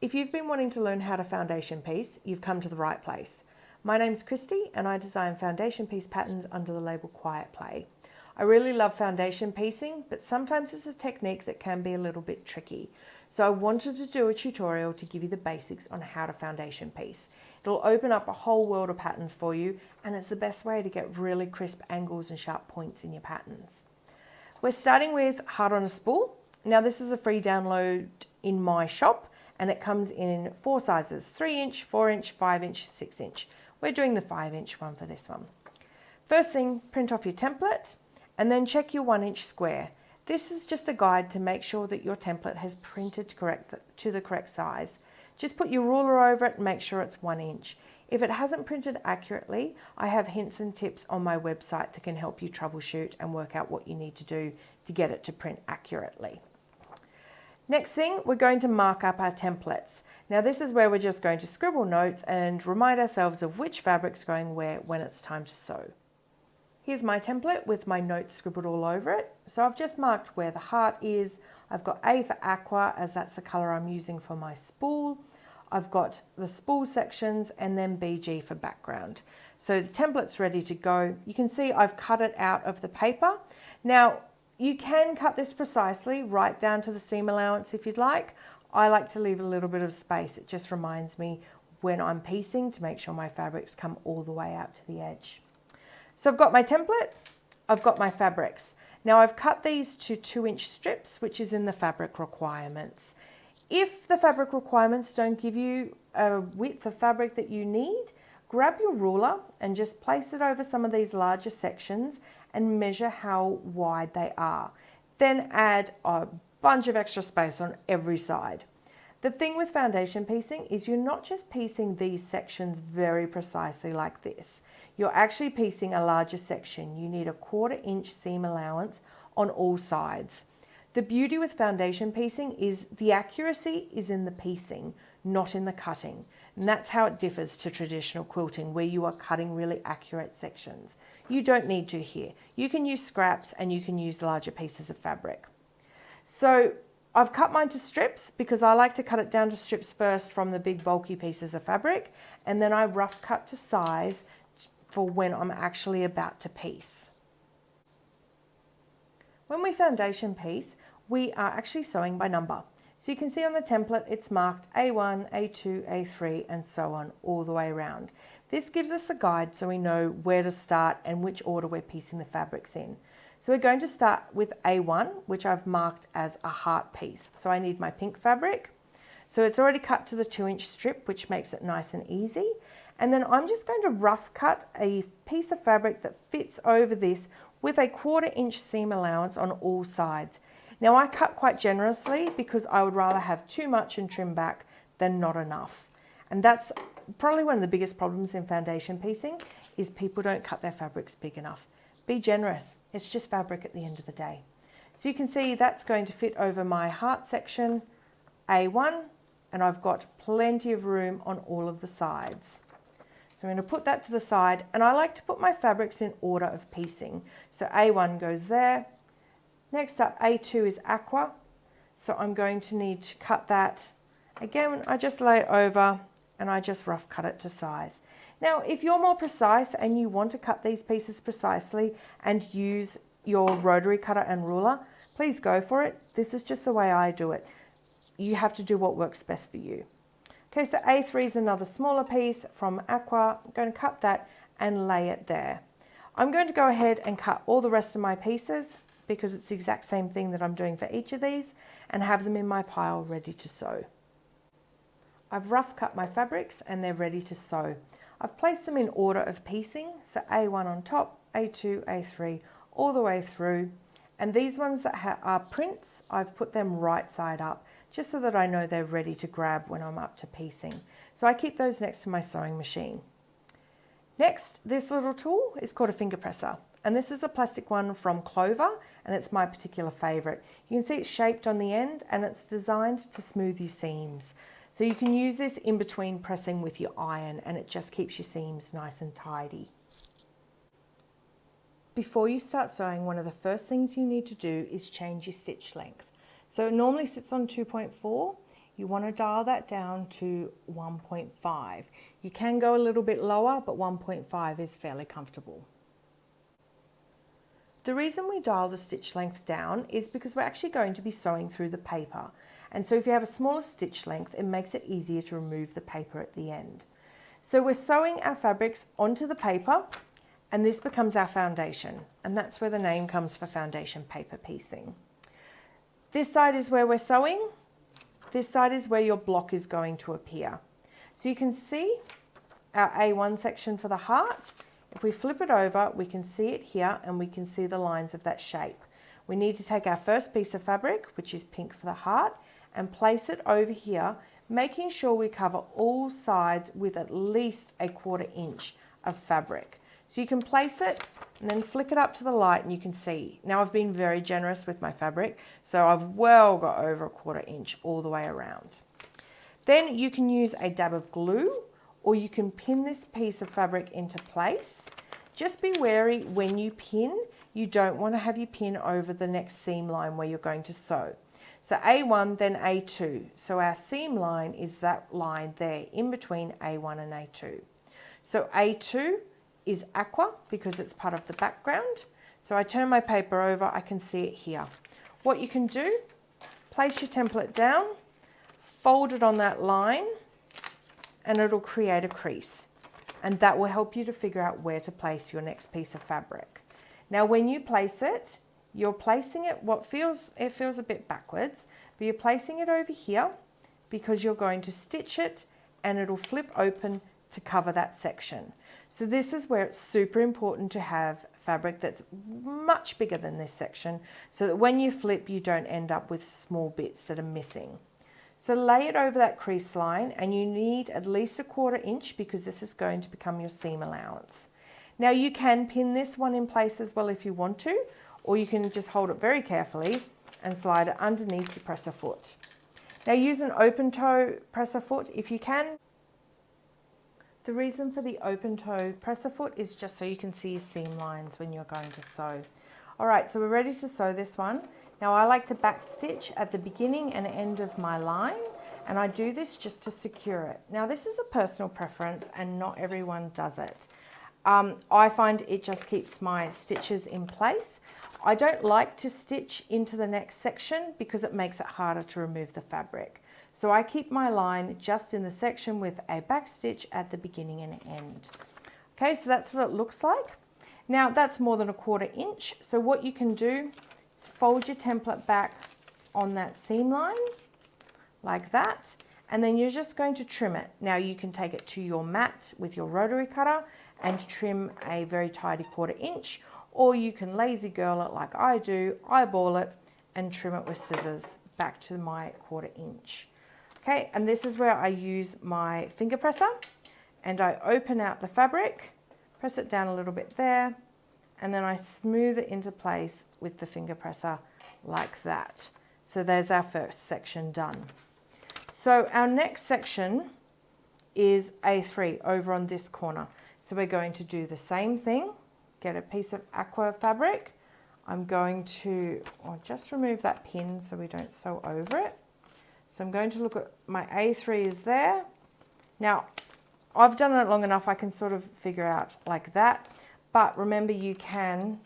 If you've been wanting to learn how to foundation piece, you've come to the right place. My name's Christy and I design foundation piece patterns under the label Quiet Play. I really love foundation piecing, but sometimes it's a technique that can be a little bit tricky. So I wanted to do a tutorial to give you the basics on how to foundation piece. It'll open up a whole world of patterns for you, and it's the best way to get really crisp angles and sharp points in your patterns. We're starting with Heart on a Spool. Now this is a free download in my shop, and it comes in 4 sizes, 3-inch, 4-inch, 5-inch, 6-inch. We're doing the 5-inch one for this one. First thing, print off your template and then check your 1-inch square. This is just a guide to make sure that your template has printed to the correct size. Just put your ruler over it and make sure it's 1 inch. If it hasn't printed accurately, I have hints and tips on my website that can help you troubleshoot and work out what you need to do to get it to print accurately. Next thing, we're going to mark up our templates. Now this is where we're just going to scribble notes and remind ourselves of which fabric's going where when it's time to sew. Here's my template with my notes scribbled all over it. So I've just marked where the heart is. I've got A for aqua, as that's the colour I'm using for my spool. I've got the spool sections and then BG for background. So the template's ready to go. You can see I've cut it out of the paper. Now, you can cut this precisely right down to the seam allowance if you'd like. I like to leave a little bit of space. It just reminds me when I'm piecing to make sure my fabrics come all the way out to the edge. So I've got my template, I've got my fabrics. Now I've cut these to 2-inch strips, which is in the fabric requirements. If the fabric requirements don't give you a width of fabric that you need, grab your ruler and just place it over some of these larger sections and measure how wide they are. Then add a bunch of extra space on every side. The thing with foundation piecing is you're not just piecing these sections very precisely like this. You're actually piecing a larger section. You need a 1/4 inch seam allowance on all sides. The beauty with foundation piecing is the accuracy is in the piecing, not in the cutting. And that's how it differs to traditional quilting, where you are cutting really accurate sections. You don't need to here. You can use scraps and you can use larger pieces of fabric. So I've cut mine to strips because I like to cut it down to strips first from the big bulky pieces of fabric, and then I rough cut to size for when I'm actually about to piece. When we foundation piece, we are actually sewing by number. So you can see on the template it's marked A1, A2, A3 and so on all the way around. This gives us a guide so we know where to start and which order we're piecing the fabrics in. So we're going to start with A1, which I've marked as a heart piece. So I need my pink fabric. So it's already cut to the 2-inch strip, which makes it nice and easy. And then I'm just going to rough cut a piece of fabric that fits over this with a 1/4 inch seam allowance on all sides. Now I cut quite generously because I would rather have too much and trim back than not enough. And that's probably one of the biggest problems in foundation piecing is people don't cut their fabrics big enough. Be generous. It's just fabric at the end of the day. So you can see that's going to fit over my heart section, A1, and I've got plenty of room on all of the sides. So I'm going to put that to the side, and I like to put my fabrics in order of piecing. So A1 goes there. Next up, A2 is aqua. So I'm going to need to cut that. Again, I just lay it over and I just rough cut it to size. Now, if you're more precise and you want to cut these pieces precisely and use your rotary cutter and ruler, please go for it. This is just the way I do it. You have to do what works best for you. Okay, so A3 is another smaller piece from aqua. I'm going to cut that and lay it there. I'm going to go ahead and cut all the rest of my pieces because it's the exact same thing that I'm doing for each of these, and have them in my pile ready to sew. I've rough cut my fabrics and they're ready to sew. I've placed them in order of piecing, so A1 on top, A2, A3, all the way through. And these ones that are prints, I've put them right side up, just so that I know they're ready to grab when I'm up to piecing. So I keep those next to my sewing machine. Next, this little tool is called a finger presser. And this is a plastic one from Clover, and it's my particular favorite. You can see it's shaped on the end and it's designed to smooth your seams. So you can use this in between pressing with your iron, and it just keeps your seams nice and tidy. Before you start sewing, one of the first things you need to do is change your stitch length. So it normally sits on 2.4. you want to dial that down to 1.5. You can go a little bit lower, but 1.5 is fairly comfortable. The reason we dial the stitch length down is because we're actually going to be sewing through the paper. And so if you have a smaller stitch length, it makes it easier to remove the paper at the end. So we're sewing our fabrics onto the paper, and this becomes our foundation. And that's where the name comes for foundation paper piecing. This side is where we're sewing. This side is where your block is going to appear. So you can see our A1 section for the heart. If we flip it over, we can see it here and we can see the lines of that shape. We need to take our first piece of fabric, which is pink for the heart, and place it over here, making sure we cover all sides with at least 1/4 inch of fabric. So you can place it and then flick it up to the light and you can see. Now I've been very generous with my fabric, so I've well got over 1/4 inch all the way around. Then you can use a dab of glue, or you can pin this piece of fabric into place. Just be wary when you pin, you don't want to have your pin over the next seam line where you're going to sew. So A1, then A2. So our seam line is that line there in between A1 and A2. So A2 is aqua because it's part of the background. So I turn my paper over, I can see it here. What you can do, place your template down, fold it on that line, and it'll create a crease. And that will help you to figure out where to place your next piece of fabric. Now when you place it, you're placing it, it feels a bit backwards, but you're placing it over here because you're going to stitch it and it'll flip open to cover that section. So this is where it's super important to have fabric that's much bigger than this section so that when you flip, you don't end up with small bits that are missing. So lay it over that crease line and you need at least 1/4 inch because this is going to become your seam allowance. Now you can pin this one in place as well if you want to, or you can just hold it very carefully and slide it underneath your presser foot. Now use an open toe presser foot if you can. The reason for the open toe presser foot is just so you can see your seam lines when you're going to sew. All right, so we're ready to sew this one. Now I like to back stitch at the beginning and end of my line, and I do this just to secure it. Now this is a personal preference and not everyone does it. I find it just keeps my stitches in place. I don't like to stitch into the next section because it makes it harder to remove the fabric. So I keep my line just in the section with a back stitch at the beginning and end. Okay, so that's what it looks like. Now that's more than 1/4 inch. So what you can do is fold your template back on that seam line like that. And then you're just going to trim it. Now you can take it to your mat with your rotary cutter and trim a very tidy 1/4 inch, or you can lazy girl it like I do, eyeball it and trim it with scissors back to my 1/4 inch. Okay, and this is where I use my finger presser and I open out the fabric, press it down a little bit there, and then I smooth it into place with the finger presser like that. So there's our first section done. So our next section is A3 over on this corner. So we're going to do the same thing, get a piece of aqua fabric. I'm going to just remove that pin so we don't sew over it. So I'm going to look at my A3 is there. Now, I've done it long enough, I can sort of figure out like that. But remember, you can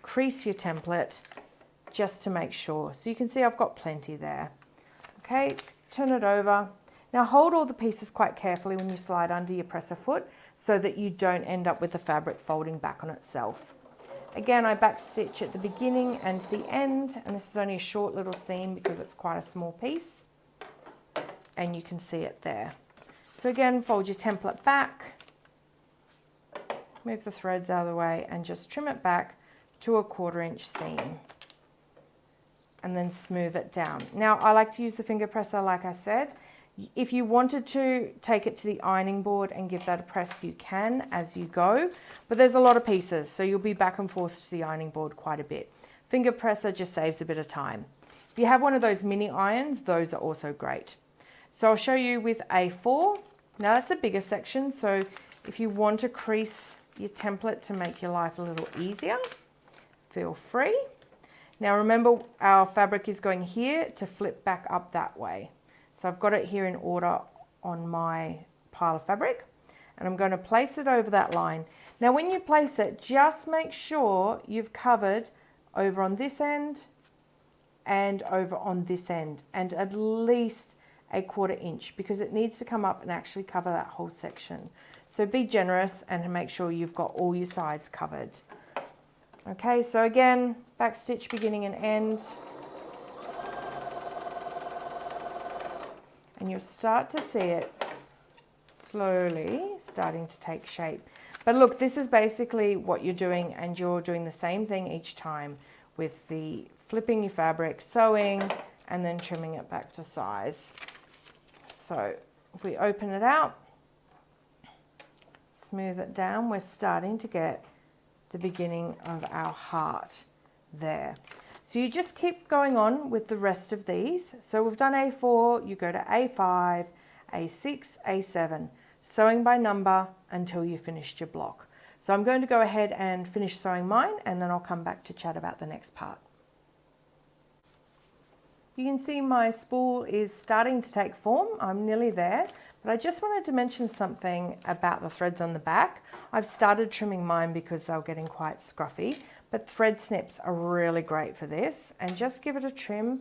crease your template just to make sure. So you can see I've got plenty there. Okay, turn it over. Now hold all the pieces quite carefully when you slide under your presser foot so that you don't end up with the fabric folding back on itself. Again, I back stitch at the beginning and the end, and this is only a short little seam because it's quite a small piece, and you can see it there. So again, fold your template back, move the threads out of the way and just trim it back to a 1/4 inch seam and then smooth it down. Now I like to use the finger presser like I said. If you wanted to take it to the ironing board and give that a press, you can as you go, but there's a lot of pieces, so you'll be back and forth to the ironing board quite a bit. Finger presser just saves a bit of time. If you have one of those mini irons, those are also great. So I'll show you with A4. Now that's a bigger section, so if you want to crease your template to make your life a little easier, feel free. Now remember, our fabric is going here to flip back up that way. So I've got it here in order on my pile of fabric, and I'm going to place it over that line. Now when you place it, just make sure you've covered over on this end and over on this end, and at least a 1/4 inch, because it needs to come up and actually cover that whole section. So be generous and make sure you've got all your sides covered. Okay, so again, back stitch beginning and end. And you'll start to see it slowly starting to take shape. But look, this is basically what you're doing, and you're doing the same thing each time with the flipping your fabric, sewing, and then trimming it back to size. So if we open it out, smooth it down, we're starting to get the beginning of our heart there. So you just keep going on with the rest of these. So we've done A4, you go to A5, A6, A7, sewing by number until you finished your block. So I'm going to go ahead and finish sewing mine, and then I'll come back to chat about the next part. You can see my spool is starting to take form. I'm nearly there, but I just wanted to mention something about the threads on the back. I've started trimming mine because they were getting quite scruffy, but thread snips are really great for this, and just give it a trim.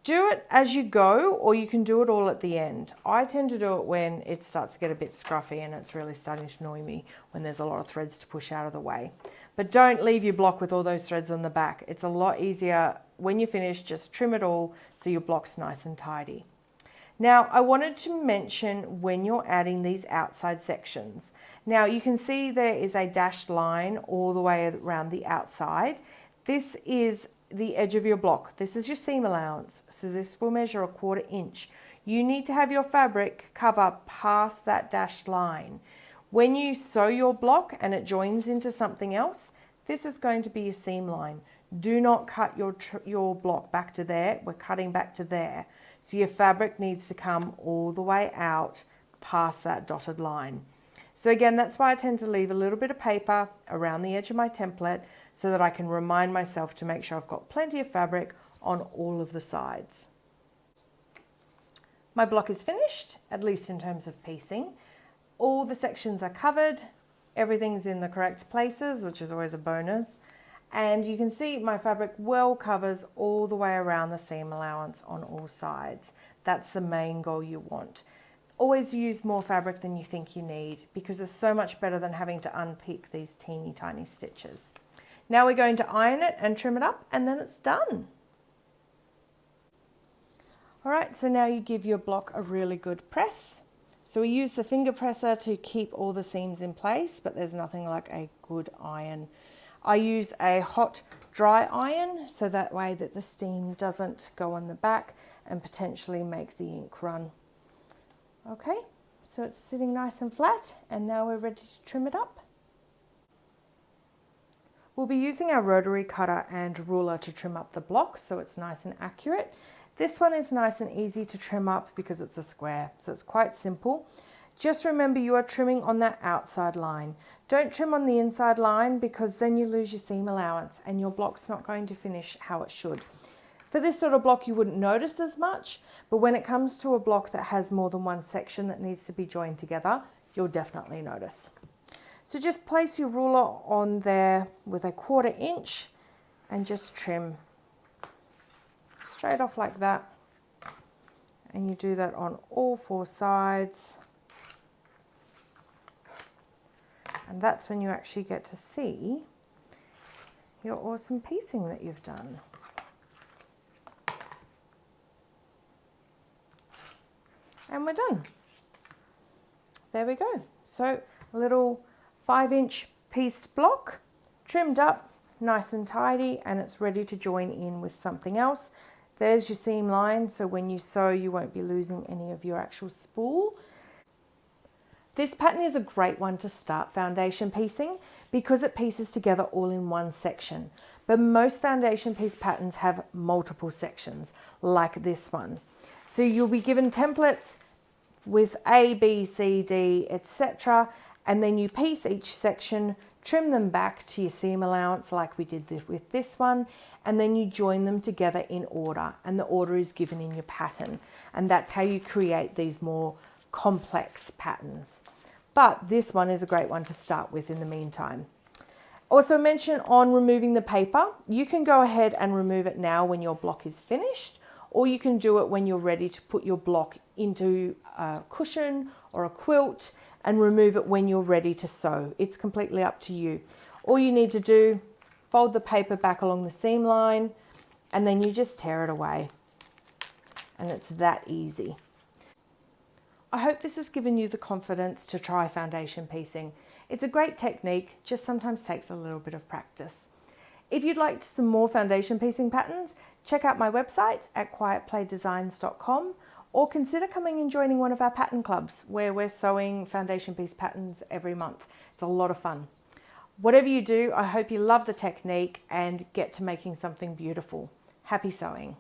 Do it as you go, or you can do it all at the end. I tend to do it when it starts to get a bit scruffy and it's really starting to annoy me when there's a lot of threads to push out of the way. But don't leave your block with all those threads on the back. It's a lot easier when you finish, just trim it all so your block's nice and tidy. Now, I wanted to mention when you're adding these outside sections. Now, you can see there is a dashed line all the way around the outside. This is the edge of your block. This is your seam allowance. So this will measure a 1/4 inch. You need to have your fabric cover past that dashed line. When you sew your block and it joins into something else, this is going to be your seam line. Do not cut your block back to there. We're cutting back to there. So your fabric needs to come all the way out past that dotted line. So again, that's why I tend to leave a little bit of paper around the edge of my template so that I can remind myself to make sure I've got plenty of fabric on all of the sides. My block is finished, at least in terms of piecing. All the sections are covered, everything's in the correct places, which is always a bonus. And you can see my fabric well covers all the way around the seam allowance on all sides. That's the main goal you want. Always use more fabric than you think you need, because it's so much better than having to unpick these teeny tiny stitches. Now we're going to iron it and trim it up, and then it's done. All right, so now you give your block a really good press. So we use the finger presser to keep all the seams in place, but there's nothing like a good iron. I use a hot dry iron so that way that the steam doesn't go on the back and potentially make the ink run. Okay, so it's sitting nice and flat, and now we're ready to trim it up. We'll be using our rotary cutter and ruler to trim up the block so it's nice and accurate. This one is nice and easy to trim up because it's a square, so it's quite simple. Just remember you are trimming on that outside line. Don't trim on the inside line, because then you lose your seam allowance and your block's not going to finish how it should. For this sort of block you wouldn't notice as much, but when it comes to a block that has more than one section that needs to be joined together, you'll definitely notice. So just place your ruler on there with a 1/4 inch and just trim straight off like that. And you do that on all 4 sides. And that's when you actually get to see your awesome piecing that you've done. And we're done. There we go. So a little 5-inch pieced block, trimmed up, nice and tidy, and it's ready to join in with something else. There's your seam line, so when you sew you won't be losing any of your actual spool. This pattern is a great one to start foundation piecing because it pieces together all in one section. But most foundation piece patterns have multiple sections, like this one. So you'll be given templates with A, B, C, D, etc. And then you piece each section, trim them back to your seam allowance like we did with this one, and then you join them together in order, and the order is given in your pattern. And that's how you create these more complex patterns. But this one is a great one to start with in the meantime. Also mention on removing the paper, you can go ahead and remove it now when your block is finished, or you can do it when you're ready to put your block into a cushion or a quilt and remove it when you're ready to sew. It's completely up to you. All you need to do, fold the paper back along the seam line, and then you just tear it away. And it's that easy. I hope this has given you the confidence to try foundation piecing. It's a great technique, just sometimes takes a little bit of practice. If you'd like some more foundation piecing patterns, check out my website at quietplaydesigns.com, or consider coming and joining one of our pattern clubs where we're sewing foundation piece patterns every month. It's a lot of fun. Whatever you do, I hope you love the technique and get to making something beautiful. Happy sewing.